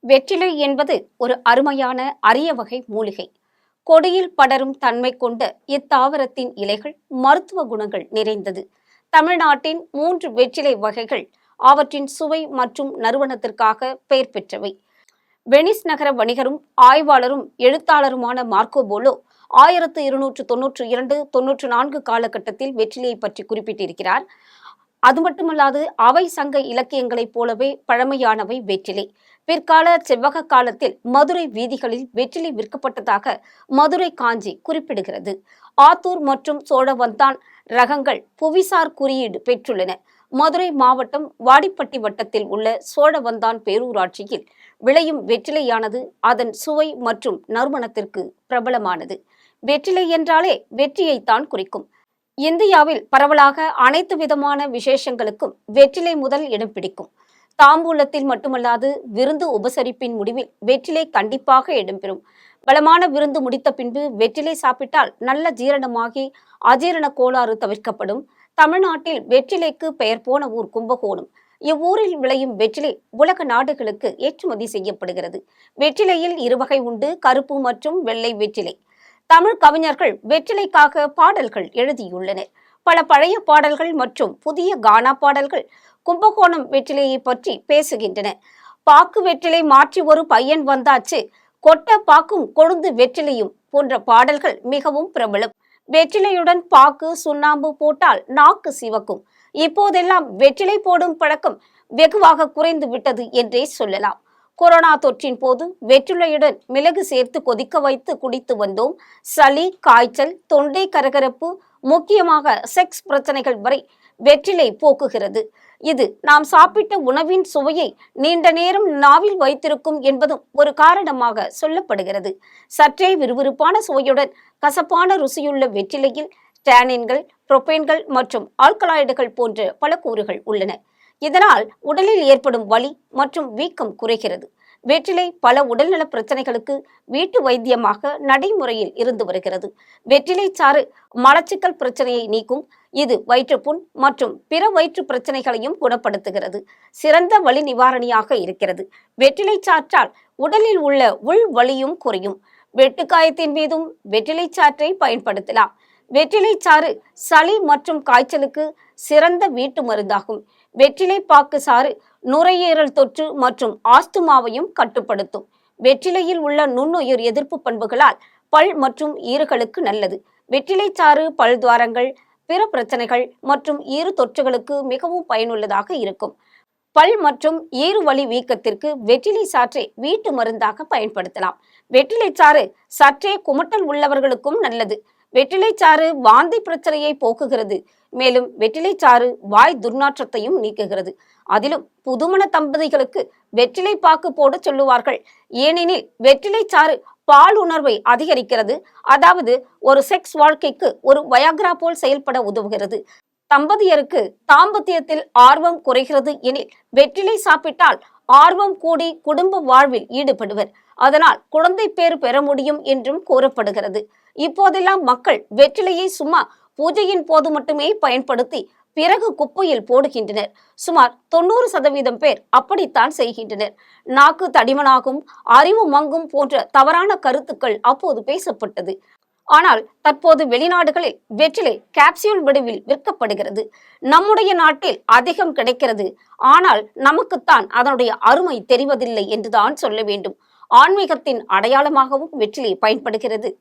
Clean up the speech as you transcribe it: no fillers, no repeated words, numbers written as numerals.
வெற்றிலை என்பது ஒரு அருமையான அரிய வகை மூலிகை. கொடியில் படரும் தன்மை கொண்ட இத்தாவரத்தின் இலைகள் மருத்துவ குணங்கள் நிறைந்தது. தமிழ்நாட்டின் 3 வெற்றிலை வகைகள் அவற்றின் சுவை மற்றும் நறுமணத்திற்காக பெயர் பெற்றவை. வெனிஸ் நகர வணிகரும் ஆய்வாளரும் எழுத்தாளருமான மார்க்கோ போலோ 1292-94 காலகட்டத்தில் வெற்றிலையை பற்றி குறிப்பிட்டிருக்கிறார். அது மட்டுமல்லாது அவை சங்க இலக்கியங்களைப் போலவே பழமையானவை வெற்றிலை. பிற்கால செவ்வக காலத்தில் மதுரை வீதிகளில் வெற்றிலை விற்கப்பட்டதாக மதுரை காஞ்சி குறிப்பிடுகிறது. ஆத்தூர் மற்றும் சோழவந்தான் ரகங்கள் புவிசார் குறியீடு பெற்றுள்ளன. மதுரை மாவட்டம் வாடிப்பட்டி வட்டத்தில் உள்ள சோழவந்தான் பேரூராட்சியில் விளையும் வெற்றிலையானது அதன் சுவை மற்றும் நறுமணத்திற்கு பிரபலமானது. வெற்றிலை என்றாலே வெற்றியைத்தான் குறிக்கும். இந்தியாவில் பரவலாக அனைத்து விதமான விசேஷங்களுக்கும் வெற்றிலை முதல் இடம் பிடிக்கும். தாம்பூலத்தில் மட்டுமல்லாது விருந்து உபசரிப்பின் முடிவில் வெற்றிலை கண்டிப்பாக இடம்பெறும். பலமான விருந்து முடித்த பின்பு வெற்றிலை சாப்பிட்டால் நல்ல ஜீரணமாகி அஜீரண கோளாறு தவிர்க்கப்படும். தமிழ்நாட்டில் வெற்றிலைக்கு பெயர் போன ஊர் கும்பகோணம். இவ்வூரில் விளையும் வெற்றிலை உலக நாடுகளுக்கு ஏற்றுமதி செய்யப்படுகிறது. வெற்றிலையில் 2 வகை உண்டு, கருப்பு மற்றும் வெள்ளை வெற்றிலை. தமிழ் கவிஞர்கள் வெற்றிலைக்காக பாடல்கள் எழுதியுள்ளனர். பல பழைய பாடல்கள் மற்றும் புதிய கானா பாடல்கள் கும்பகோணம் வெற்றிலையை பற்றி பேசுகின்றன. பாக்கு வெற்றிலை மாற்றி ஒரு பையன் வந்தாச்சு, கொட்ட பாக்கும் கொழுந்து வெற்றிலையும் போன்ற பாடல்கள் மிகவும் பிரபலம். வெற்றிலையுடன் பாக்கு சுண்ணாம்பு போட்டால் நாக்கு சிவக்கும். இப்போதெல்லாம் வெற்றிலை போடும் பழக்கம் வெகுவாக குறைந்து விட்டது என்றே சொல்லலாம். கொரோனா தொற்றின் போது வெற்றிலையுடன் மிளகு சேர்த்து கொதிக்க வைத்து குடித்து வந்தோம். சளி, காய்ச்சல், தொண்டை கரகரப்பு, முக்கியமாக செக்ஸ் பிரச்சனைகள் வரை வெற்றிலை போக்குகிறது. இது நாம் சாப்பிட்ட உணவின் சுவையை நீண்ட நேரம் நாவில் வைத்திருக்கும் என்பதும் ஒரு காரணமாக சொல்லப்படுகிறது. சற்றே விறுவிறுப்பான சுவையுடன் கசப்பான ருசியுள்ள வெற்றிலையில் டேனின்கள், புரோபேன்கள் மற்றும் ஆல்கலாய்டுகள் போன்ற பல கூறுகள் உள்ளன. இதனால் உடலில் ஏற்படும் வலி மற்றும் வீக்கம் குறைகிறது. வெற்றிலை பல உடல்நல பிரச்சனைகளுக்கு வீட்டு வைத்தியமாக நடைமுறையில் இருந்து வருகிறது. வெற்றிலை சாறு மலச்சிக்கல் பிரச்சனையை நீக்கும். இது வயிற்றுப்புண் மற்றும் பிற வயிற்று பிரச்சனைகளையும் குணப்படுத்துகிறது. சிறந்த வலி நிவாரணியாக இருக்கிறது. வெற்றிலை சாற்றால் உடலில் உள்ள உள் வலியும் குறையும். வெட்டுக்காயத்தின் மீதும் வெற்றிலை சாற்றை பயன்படுத்தலாம். வெற்றிலை சாறு சளி மற்றும் காய்ச்சலுக்கு சிறந்த வீட்டு மருந்தாகும். வெற்றிலை பாக்கு சாறு நுரையீரல் தொற்று மற்றும் ஆஸ்துமாவையும் கட்டுப்படுத்தும். வெற்றிலையில் உள்ள நுண்ணுயிர் எதிர்ப்பு பண்புகளால் பல் மற்றும் ஈறுகளுக்கு நல்லது. வெற்றிலை சாறு பல் துவாரங்கள், பிற பிரச்சனைகள் மற்றும் ஈறு தொற்றுகளுக்கு மிகவும் பயனுள்ளதாக இருக்கும். பல் மற்றும் ஈறு வலி வீக்கத்திற்கு வெற்றிலை சாற்றை வீட்டு மருந்தாக பயன்படுத்தலாம். வெற்றிலை சாறு சற்றே குமட்டல் உள்ளவர்களுக்கும் நல்லது. வெற்றிலை சாறு வாந்தி பிரச்சனையை போக்குகிறது. மேலும் வெற்றிலை சாறு வாய் துர்நாற்றத்தையும் நீக்குகிறது. அதிலும் புதுமண தம்பதிகளுக்கு வெற்றிலை பாக்கு போட சொல்லுவார்கள். ஏனெனில் வெற்றிலை சாறு பால் உணர்வை அதிகரிக்கிறது. அதாவது ஒரு செக்ஸ் வாழ்க்கைக்கு ஒரு வயாக்ரா போல் செயல்பட உதவுகிறது. தம்பதியருக்கு தாம்பத்தியத்தில் ஆர்வம் குறைகிறது எனில் வெற்றிலை சாப்பிட்டால் ஆர்வம் கூடி குடும்ப வாழ்வில் ஈடுபடுவர். அதனால் குழந்தை பேறு பெற முடியும் என்றும் கூறப்படுகிறது. இப்போதெல்லாம் மக்கள் வெற்றிலையை சும்மா பூஜையின் போது மட்டுமே பயன்படுத்தி பிறகு குப்பையில் போடுகின்றனர். சுமார் 90% பேர் அப்படித்தான் செய்கின்றனர். நாக்கு தடிமனாகும், அறிவு மங்கும் போன்ற தவறான கருத்துக்கள் அப்போது பேசப்பட்டது. ஆனால் தற்போது வெளிநாடுகளில் வெற்றிலை கேப்சியூல் வடிவில் விற்கப்படுகிறது. நம்முடைய நாட்டில் அதிகம் கிடைக்கிறது. ஆனால் நமக்குத்தான் அதனுடைய அருமை தெரிவதில்லை என்றுதான் சொல்ல வேண்டும். ஆன்மீகத்தின் அடையாளமாகவும் வெற்றிலை பயன்படுகிறது.